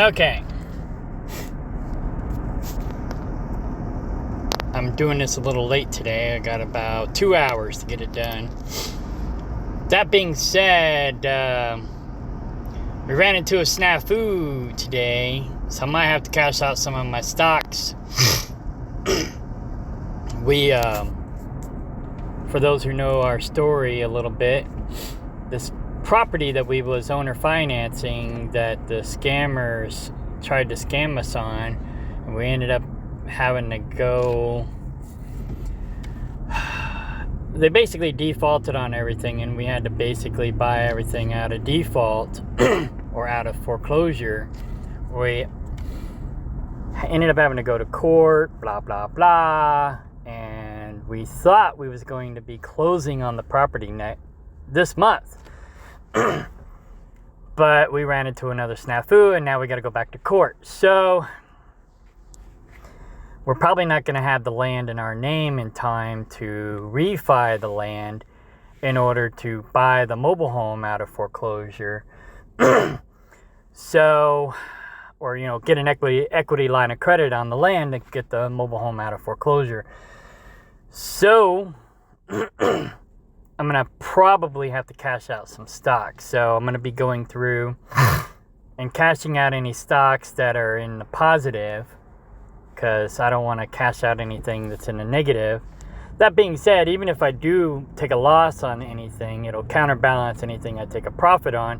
Okay. I'm doing this a little late today. I got about 2 hours to get it done. That being said, we ran into a snafu today, so I might have to cash out some of my stocks. For those who know our story a little bit, this property that we was owner financing that the scammers tried to scam us on, and we ended up having to go. They basically defaulted on everything, and we had to basically buy everything out of default or out of foreclosure. We ended up having to go to court, blah blah blah, and we thought we was going to be closing on the property this month. But we ran into another snafu, and now we got to go back to court. So we're probably not going to have the land in our name in time to refi the land in order to buy the mobile home out of foreclosure. So, or get an equity line of credit on the land to get the mobile home out of foreclosure. So I'm going to probably have to cash out some stocks. So I'm going to be going through and cashing out any stocks that are in the positive, because I don't want to cash out anything that's in the negative. That being said, even if I do take a loss on anything, it'll counterbalance anything I take a profit on,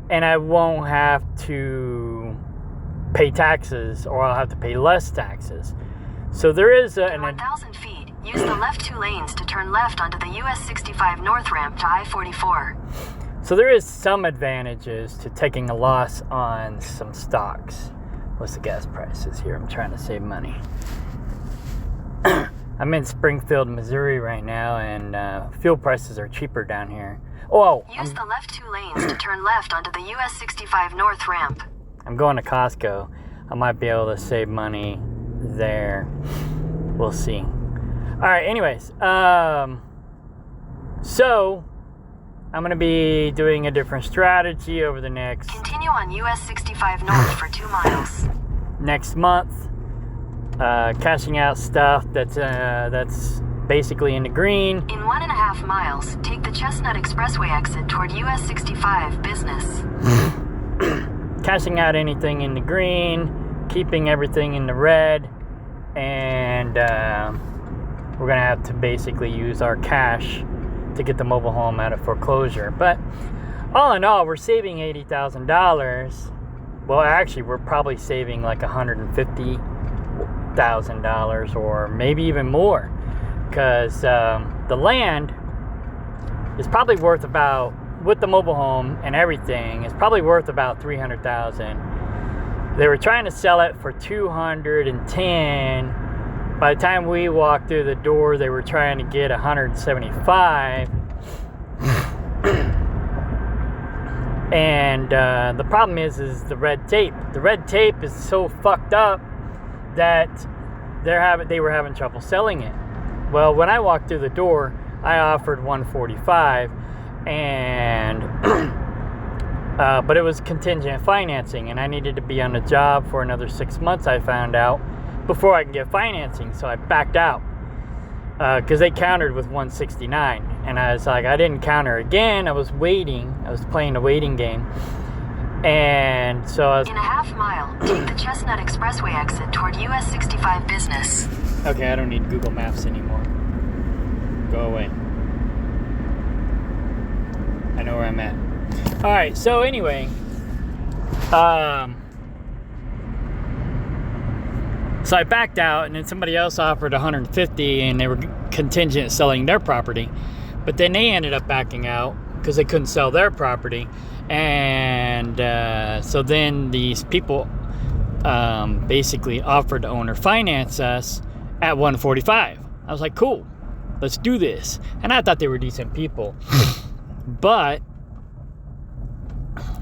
and I won't have to pay taxes, or I'll have to pay less taxes. So there is in 1,000 feet. Use the left 2 lanes to turn left onto the US 65 North ramp to I-44. So there is some advantages to taking a loss on some stocks. What's the gas prices here? I'm trying to save money. I'm in Springfield, Missouri right now, and fuel prices are cheaper down here. Use the left 2 lanes to turn left onto the US 65 North ramp. I'm going to Costco. I might be able to save money there. We'll see. All right, anyways, so I'm going to be doing a different strategy over the next... Continue on US 65 North for 2 miles. Next month, cashing out stuff that's basically in the green. In 1.5 miles, take the Chestnut Expressway exit toward US 65 Business. Cashing out anything in the green, keeping everything in the red, and we're going to have to basically use our cash to get the mobile home out of foreclosure. But all in all, we're saving $80,000. Well, actually, we're probably saving like $150,000 or maybe even more, because the land is probably worth about, with the mobile home and everything, it's probably worth about $300,000. They were trying to sell it for $210,000. By the time we walked through the door, they were trying to get $175,000. And the problem is the red tape. The red tape is so fucked up that they were having trouble selling it. Well, when I walked through the door, I offered $145,000, and but it was contingent financing, and I needed to be on the job for another 6 months, I found out, before I can get financing. So I backed out because they countered with $169,000, and I was like, I didn't counter again. I was waiting. I was playing a waiting game, and so I was... In a half mile, take the Chestnut Expressway exit toward US 65 Business. Okay, I don't need Google Maps anymore. Go away. I know where I'm at. All right, so anyway, so I backed out, and then somebody else offered $150,000, and they were contingent selling their property. But then they ended up backing out because they couldn't sell their property. And so then these people basically offered to owner finance us at $145,000. I was like, cool, let's do this. And I thought they were decent people. But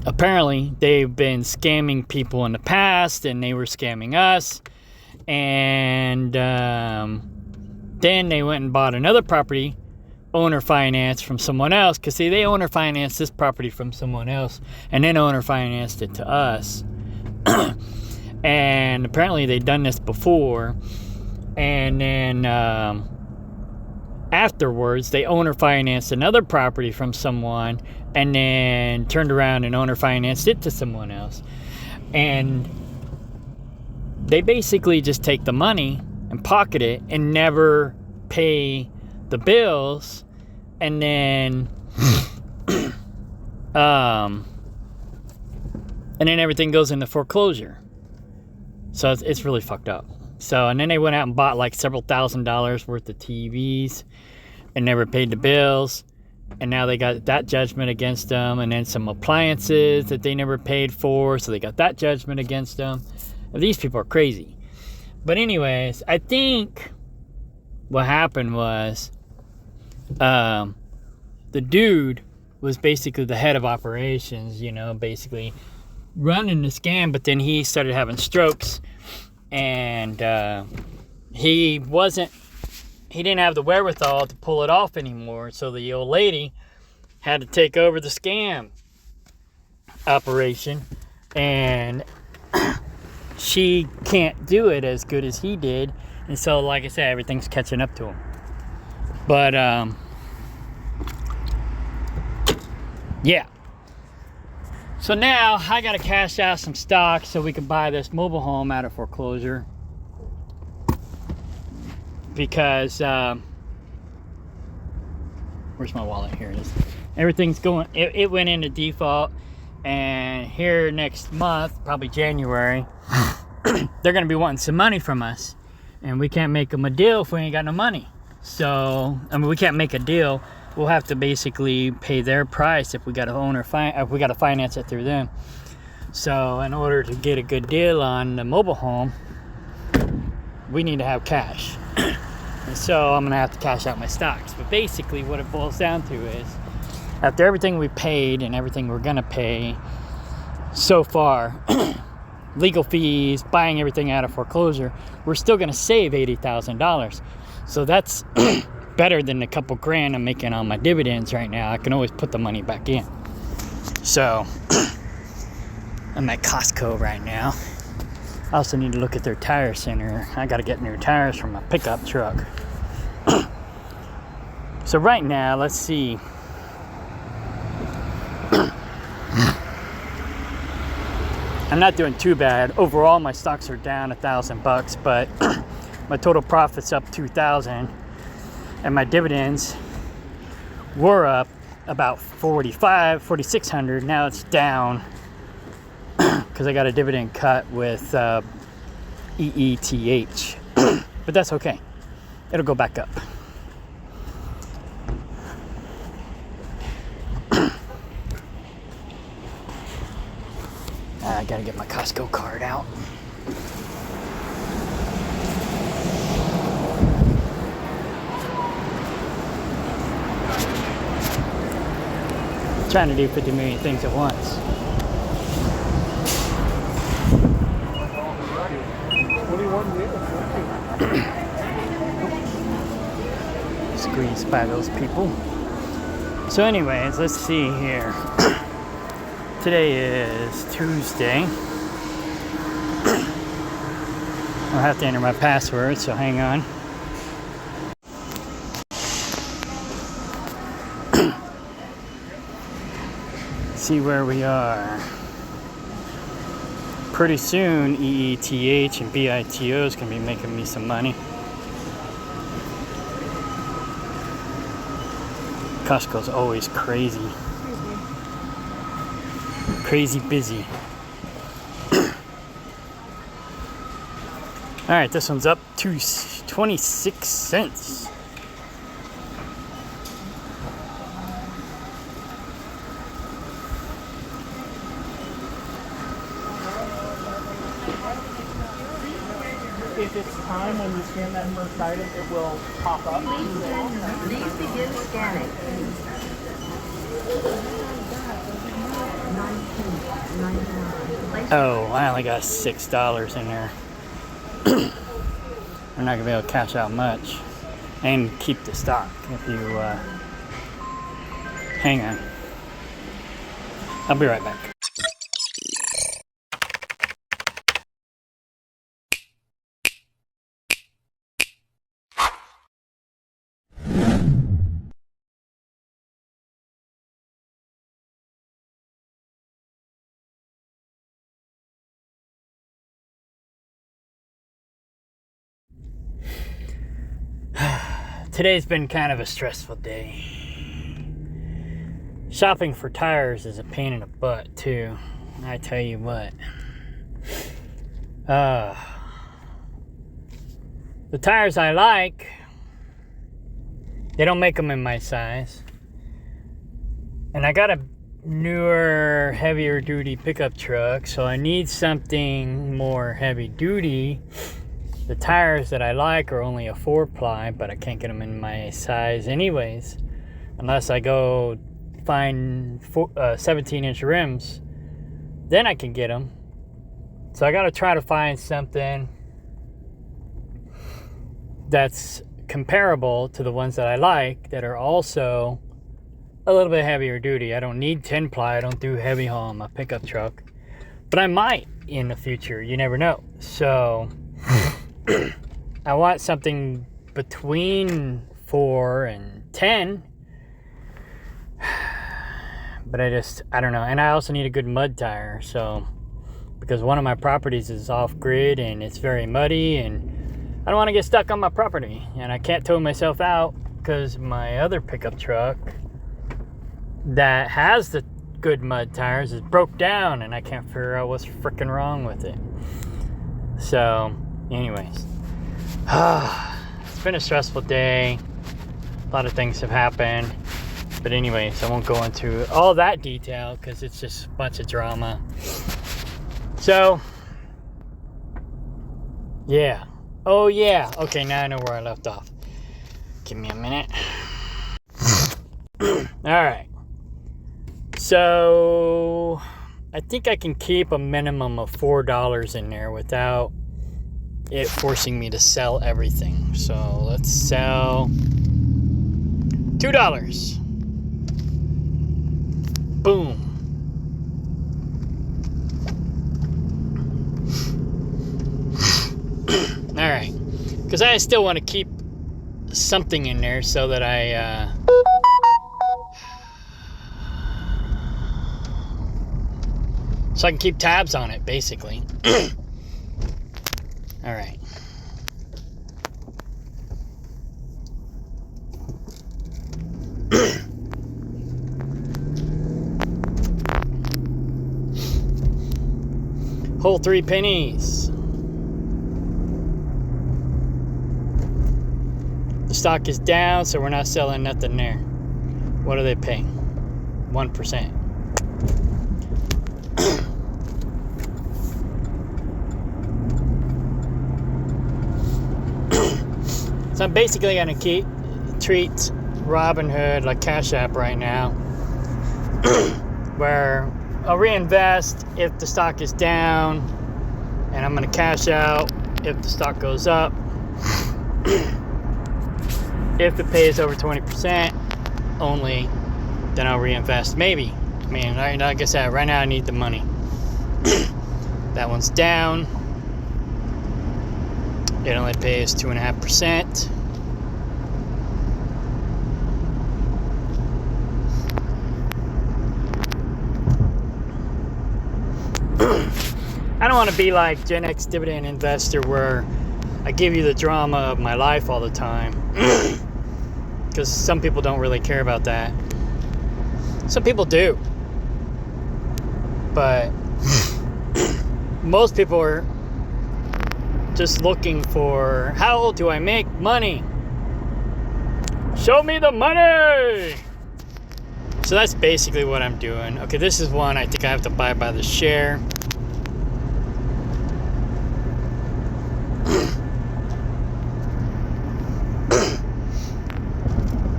apparently they've been scamming people in the past, and they were scamming us. And then they went and bought another property, owner finance from someone else. Because, see, they owner financed this property from someone else, and then owner financed it to us. And apparently they'd done this before. And then afterwards, they owner financed another property from someone and then turned around and owner financed it to someone else. And they basically just take the money and pocket it and never pay the bills. And then and then everything goes into foreclosure. So it's really fucked up. So, and then they went out and bought like several $1,000s worth of TVs and never paid the bills. And now they got that judgment against them. And then some appliances that they never paid for. So they got that judgment against them. These people are crazy. But anyways, I think what happened was the dude was basically the head of operations, you know, basically running the scam. But then he started having strokes. And he didn't have the wherewithal to pull it off anymore. So the old lady had to take over the scam operation. And she can't do it as good as he did. And so, like I said, everything's catching up to him. But, yeah. So now I got to cash out some stock so we can buy this mobile home out of foreclosure. Because, where's my wallet? Here it is. Everything's going, it went into default. And here next month, probably January, they're going to be wanting some money from us. And we can't make them a deal if we ain't got no money. So, I mean, we can't make a deal. We'll have to basically pay their price if we got to if we got to finance it through them. So, in order to get a good deal on the mobile home, we need to have cash. And so, I'm going to have to cash out my stocks. But basically, what it boils down to is, after everything we paid and everything we're going to pay so far, legal fees, buying everything out of foreclosure, we're still going to save $80,000. So that's better than a couple grand I'm making on my dividends right now. I can always put the money back in. So I'm at Costco right now. I also need to look at their tire center. I got to get new tires for my pickup truck. So right now, let's see. I'm not doing too bad. Overall, my stocks are down $1,000, but my total profit's up $2,000, and my dividends were up about $4,600. Now it's down because I got a dividend cut with EETH, but that's okay. It'll go back up. I gotta get my Costco card out. I'm trying to do 50 million things at once. Squeezed by those people. So anyways, let's see here. Today is Tuesday. I'll have to enter my password, so hang on. See where we are. Pretty soon, EETH and BITO is going to be making me some money. Costco's always crazy. Crazy busy. Alright, this one's up to 26 cents. If it's time when you scan that first item, it will pop up. Please begin scanning. Oh, I only got $6 in there. I'm not gonna be able to cash out much and keep the stock if you hang on. I'll be right back. Today's been kind of a stressful day. Shopping for tires is a pain in the butt, too. I tell you what. The tires I like, they don't make them in my size. And I got a newer, heavier duty pickup truck, so I need something more heavy duty. The tires that I like are only a 4-ply, but I can't get them in my size anyways, unless I go find 17-inch rims. Then I can get them. So I got to try to find something that's comparable to the ones that I like that are also a little bit heavier duty. I don't need 10-ply. I don't do heavy haul on my pickup truck, but I might in the future. You never know. So I want something between 4 and 10, but I don't know. And I also need a good mud tire, so because one of my properties is off grid and it's very muddy, and I don't want to get stuck on my property, and I can't tow myself out because my other pickup truck that has the good mud tires is broke down, and I can't figure out what's freaking wrong with it. So anyways, it's been a stressful day. A lot of things have happened, but anyways, I won't go into all that detail because it's just a bunch of drama. So yeah, oh yeah, okay, now I know where I left off. Give me a minute. All right, so I think I can keep a minimum of $4 in there without it forcing me to sell everything. So let's sell $2. Boom. All right, because I still want to keep something in there so that so I can keep tabs on it, basically. All right. Whole 3 pennies. The stock is down, so we're not selling nothing there. What are they paying? 1%. So I'm basically gonna treat Robinhood like Cash App right now, where I'll reinvest if the stock is down, and I'm gonna cash out if the stock goes up. If it pays over 20% only, then I'll reinvest. Maybe. I mean, like I said, right now I need the money. That one's down. It only pays 2.5%. I don't want to be like Gen X dividend investor where I give you the drama of my life all the time. Because some people don't really care about that. Some people do. But most people are just looking for, how do I make money? Show me the money! So that's basically what I'm doing. Okay, this is one I think I have to buy by the share.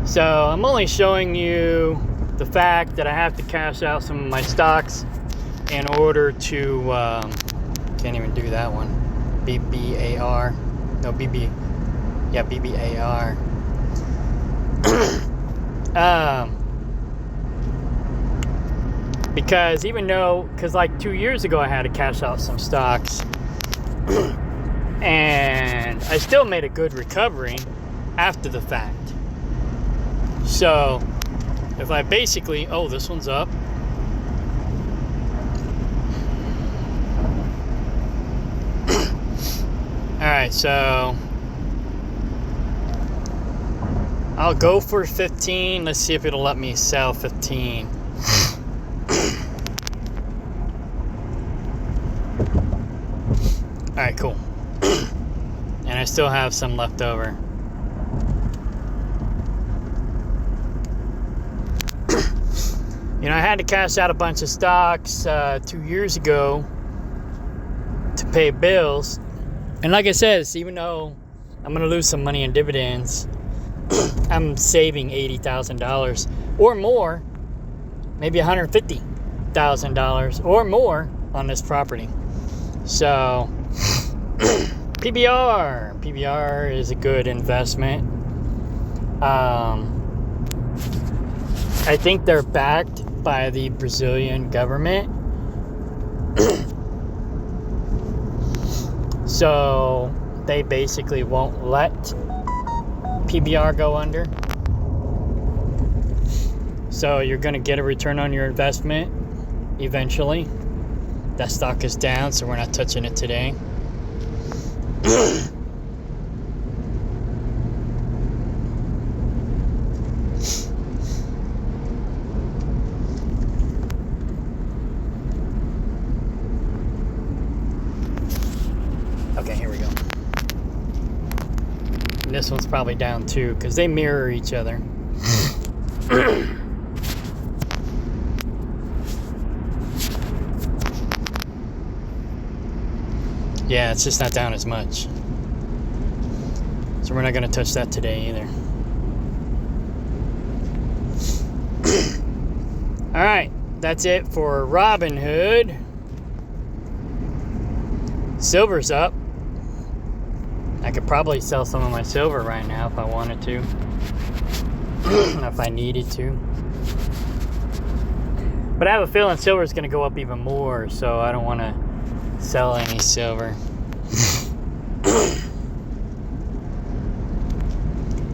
So I'm only showing you the fact that I have to cash out some of my stocks in order to, can't even do that one. BBAR. No, BBAR. Because because like 2 years ago I had to cash out some stocks and I still made a good recovery after the fact. So if I basically, oh, this one's up. All right, so I'll go for 15. Let's see if it'll let me sell 15. Alright, cool. And I still have some left over. You know, I had to cash out a bunch of stocks 2 years ago to pay bills. And like I said, even though I'm going to lose some money in dividends, I'm saving $80,000 or more, maybe $150,000 or more on this property. So, PBR is a good investment. I think they're backed by the Brazilian government. So they basically won't let PBR go under. So you're going to get a return on your investment eventually. That stock is down, so we're not touching it today. Okay, here we go. And this one's probably down too, because they mirror each other. Yeah, it's just not down as much. So we're not going to touch that today either. Alright, that's it for Robinhood. Silver's up. I could probably sell some of my silver right now if I wanted to. If I needed to. But I have a feeling silver's going to go up even more, so I don't want to sell any silver.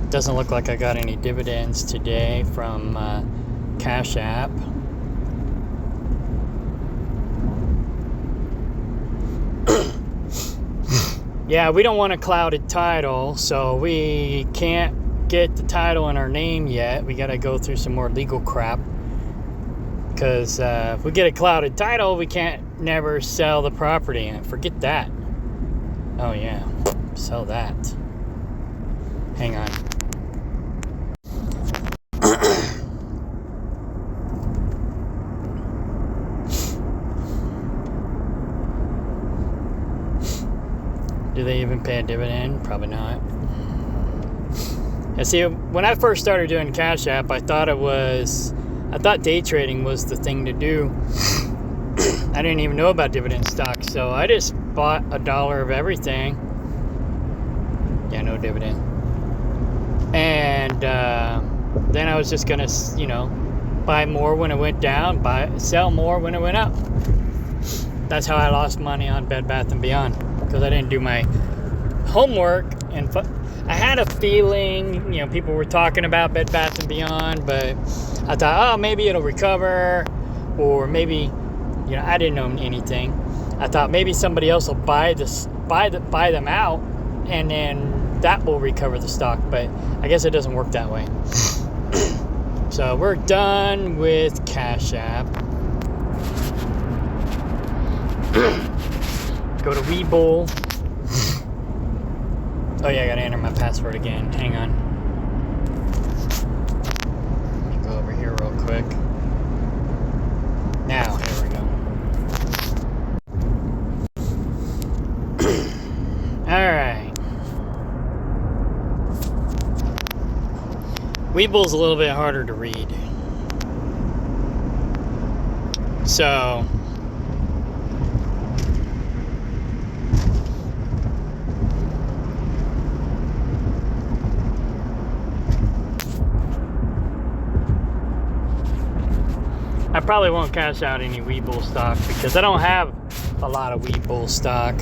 Doesn't look like I got any dividends today from Cash App. Yeah, we don't want a clouded title, so we can't get the title in our name yet. We got to go through some more legal crap. Because if we get a clouded title, we can't never sell the property. And forget that. Oh yeah, sell that. Hang on. Do they even pay a dividend? Probably not. And see, when I first started doing Cash App, I thought day trading was the thing to do. I didn't even know about dividend stocks, so I just bought $1 of everything. Yeah, no dividend. And then I was just gonna, buy more when it went down, sell more when it went up. That's how I lost money on Bed Bath & Beyond, because I didn't do my homework. And I had a feeling, people were talking about Bed Bath & Beyond, but I thought, oh, maybe it'll recover, or maybe, I didn't know anything. I thought maybe somebody else will buy them out, and then that will recover the stock. But I guess it doesn't work that way. So we're done with Cash App. Go to Webull. Oh yeah, I gotta enter my password again. Hang on. Let me go over here real quick. Now, here we go. Alright. Webull's a little bit harder to read. So I probably won't cash out any Webull stock because I don't have a lot of Webull stock.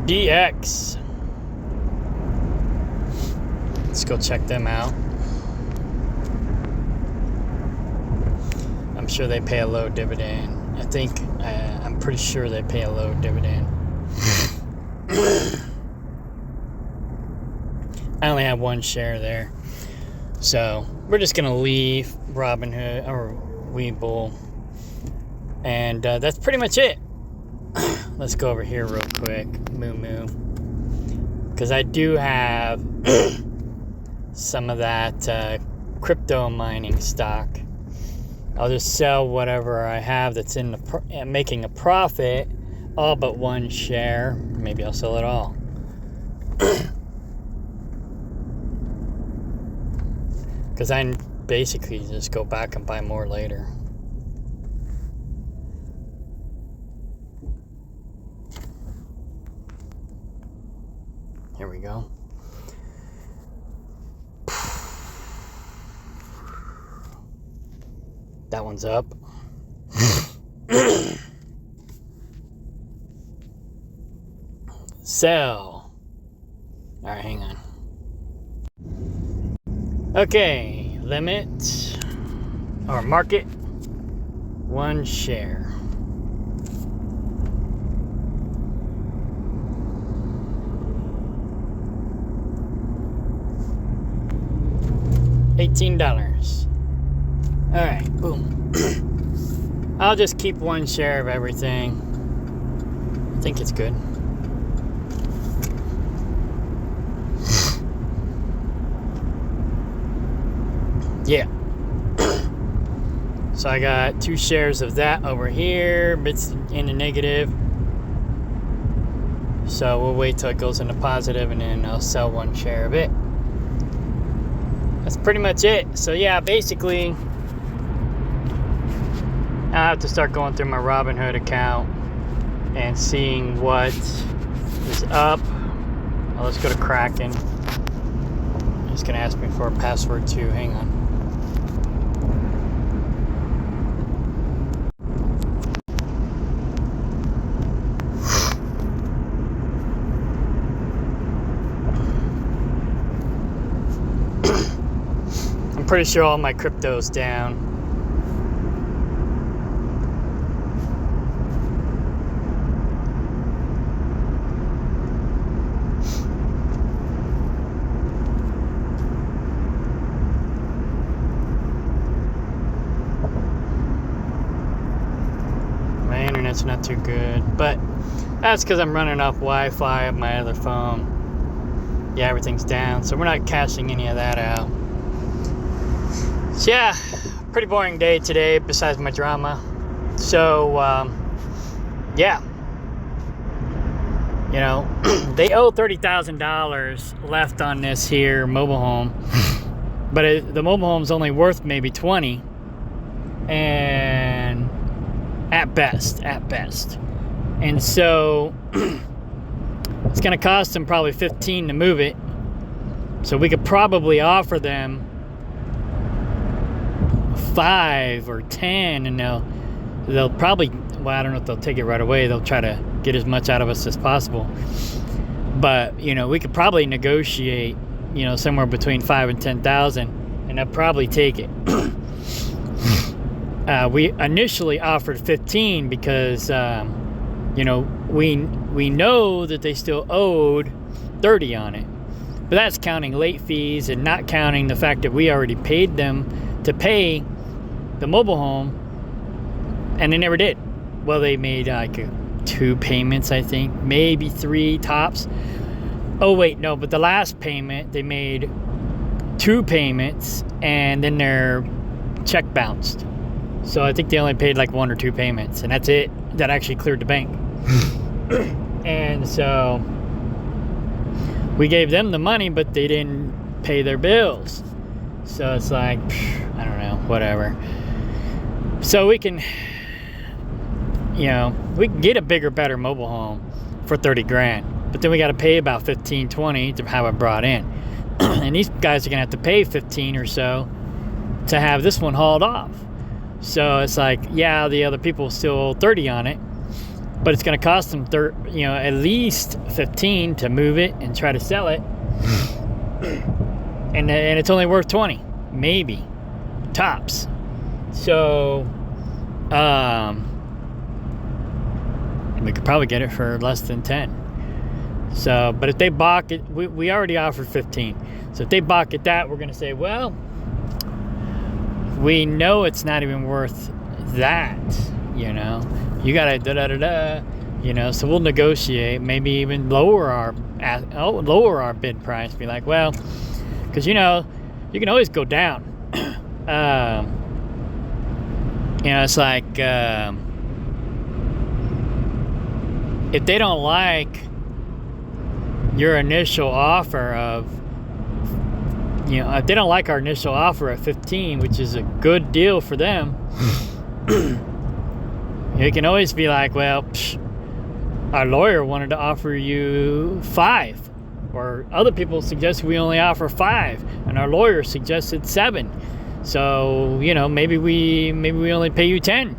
DX. Let's go check them out. I'm sure they pay a low dividend. I'm pretty sure they pay a low dividend. I only have one share there. So we're just going to leave Robinhood or Webull. And that's pretty much it. Let's go over here real quick. Moo. Because I do have some of that crypto mining stock. I'll just sell whatever I have that's in the making a profit, all but one share. Maybe I'll sell it all. Because I basically just go back and buy more later. Here we go. That one's up. Sell. All right, hang on. Okay, limit or market, one share. $18. All right, boom. I'll just keep one share of everything. I think it's good. Yeah. So I got 2 shares of that over here. It's in the negative. So we'll wait till it goes into positive and then I'll sell 1 share of it. That's pretty much it. So yeah, basically, I have to start going through my Robinhood account and seeing what is up. Oh, let's go to Kraken. He's gonna ask me for a password too. Hang on. I'm pretty sure all my crypto's down. My internet's not too good, but that's because I'm running off Wi-Fi of my other phone. Yeah, everything's down, so we're not cashing any of that out. So yeah, pretty boring day today besides my drama. So yeah, you know, they owe $30,000 left on this here mobile home, but the mobile home's only worth maybe 20, and at best, and so it's gonna cost them probably 15 to move it. So we could probably offer them 5 or 10, and they'll probably, well, I don't know if they'll take it right away. They'll try to get as much out of us as possible, but you know, we could probably negotiate, you know, somewhere between 5 and 10,000, and they'll probably take it. We initially offered 15 because you know, we know that they still owed 30 on it, but that's counting late fees and not counting the fact that we already paid them to pay the mobile home, and they never did. Well, they made like 2 payments, I think, maybe 3 tops. Oh wait, no, but the last payment they made 2 payments, and then their check bounced. So I think they only paid like 1 or 2 payments, and that's it. That actually cleared the bank. And so we gave them the money, but they didn't pay their bills. So it's like, I don't know, whatever. So we can, you know, we can get a bigger, better mobile home for 30 grand, but then we got to pay about 15, 20 to have it brought in. And these guys are gonna have to pay 15 or so to have this one hauled off. So it's like, yeah, the other people still owe 30 on it, but it's gonna cost them you know, at least 15 to move it and try to sell it. And it's only worth 20, maybe, tops. So we could probably get it for less than 10. So, but if they balk it, we already offered 15. So if they balk at that, we're going to say, well, we know it's not even worth that, you know. You got to da-da-da-da, you know. So we'll negotiate, maybe even lower our bid price. Be like, well, because, you know, you can always go down. You know, it's like if they don't like your initial offer of, you know, if they don't like our initial offer at 15, which is a good deal for them, you can always be like, well, our lawyer wanted to offer you 5, or other people suggest we only offer 5, and our lawyer suggested 7. So, you know, maybe we only pay you 10,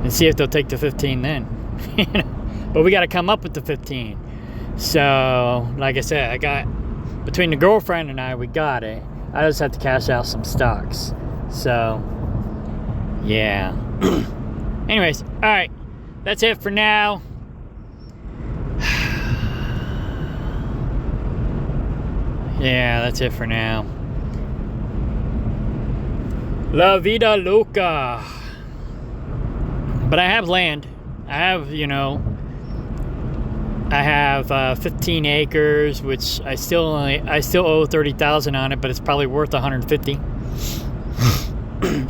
and see if they'll take the 15 then. You know? But we got to come up with the 15. So, like I said, I got, between the girlfriend and I, we got it. I just have to cash out some stocks. So, yeah. Anyways, all right, that's it for now. Yeah, that's it for now. La vida loca. But I have land. I have, you know, I have 15 acres, which I still owe $30,000 on it, but it's probably worth 150.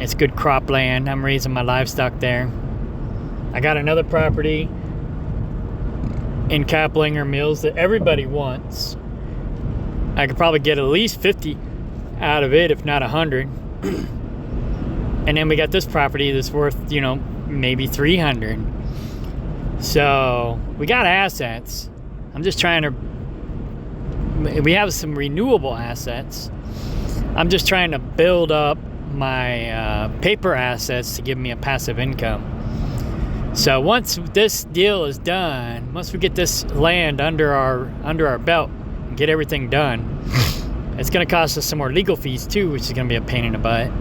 It's good crop land. I'm raising my livestock there. I got another property in Kaplinger Mills that everybody wants. I could probably get at least 50 out of it, if not 100. And then we got this property that's worth, you know, maybe 300. So we got assets. I'm just trying to, we have some renewable assets. I'm just trying to build up my paper assets to give me a passive income. So once this deal is done, once we get this land under our belt and get everything done, it's going to cost us some more legal fees too, which is going to be a pain in the butt.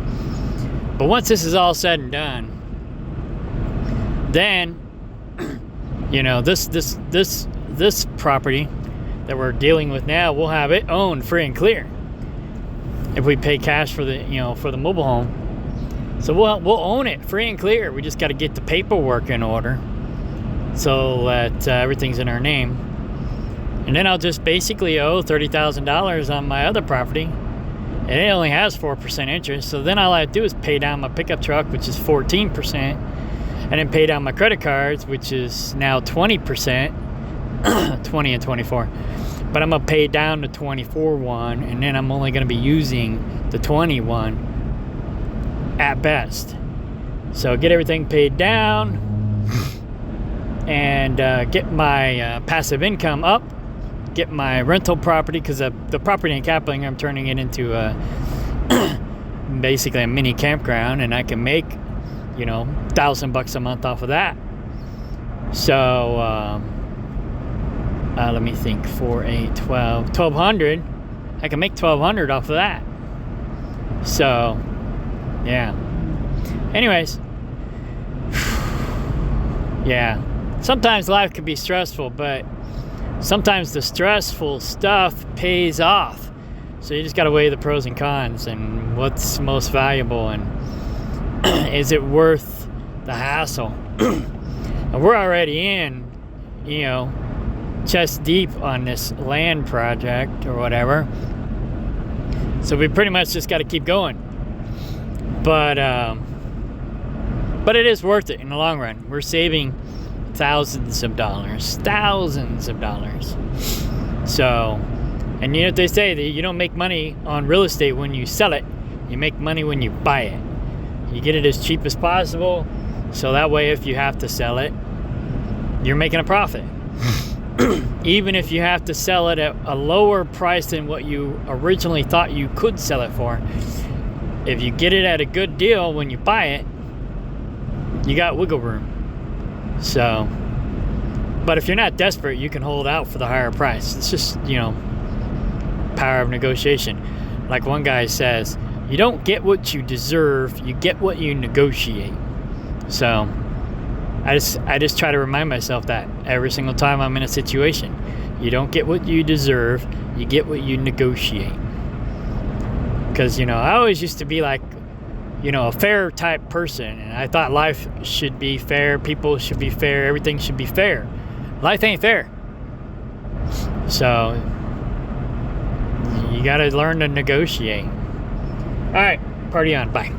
But once this is all said and done, then, you know, this property that we're dealing with now, we'll have it owned free and clear if we pay cash for the, you know, for the mobile home. So we'll own it free and clear. We just got to get the paperwork in order so that everything's in our name, and then I'll just basically owe $30,000 on my other property. And it only has 4% interest, so then all I have to do is pay down my pickup truck, which is 14%, and then pay down my credit cards, which is now 20%, 20 and 24. But I'm gonna pay down the 24 one, and then I'm only gonna be using the 21 at best. So get everything paid down and get my passive income up. Get my rental property, because the property in Kaplinger, I'm turning it into basically a mini campground, and I can make, you know, $1,000 a month off of that. So let me think, 4, 8, 12, 1,200. I can make 1,200 off of that. So yeah. Anyways, yeah. Sometimes life can be stressful, but sometimes the stressful stuff pays off. So you just got to weigh the pros and cons and what's most valuable, and is it worth the hassle? And we're already in, you know, chest deep on this land project or whatever. So we pretty much just got to keep going. But it is worth it in the long run. We're saving thousands of dollars. So, and you know what they say, that you don't make money on real estate when you sell it. You make money when you buy it. You get it as cheap as possible, so that way if you have to sell it, you're making a profit. Even if you have to sell it at a lower price than what you originally thought you could sell it for, if you get it at a good deal when you buy it, you got wiggle room. So, but if you're not desperate, you can hold out for the higher price. It's just, you know, power of negotiation. Like one guy says, you don't get what you deserve, you get what you negotiate. So I just try to remind myself that every single time I'm in a situation. You don't get what you deserve, you get what you negotiate. Because, you know, I always used to be like, you know, a fair type person, and I thought life should be fair, people should be fair, everything should be fair. Life ain't fair. So, you gotta learn to negotiate. Alright, party on, bye.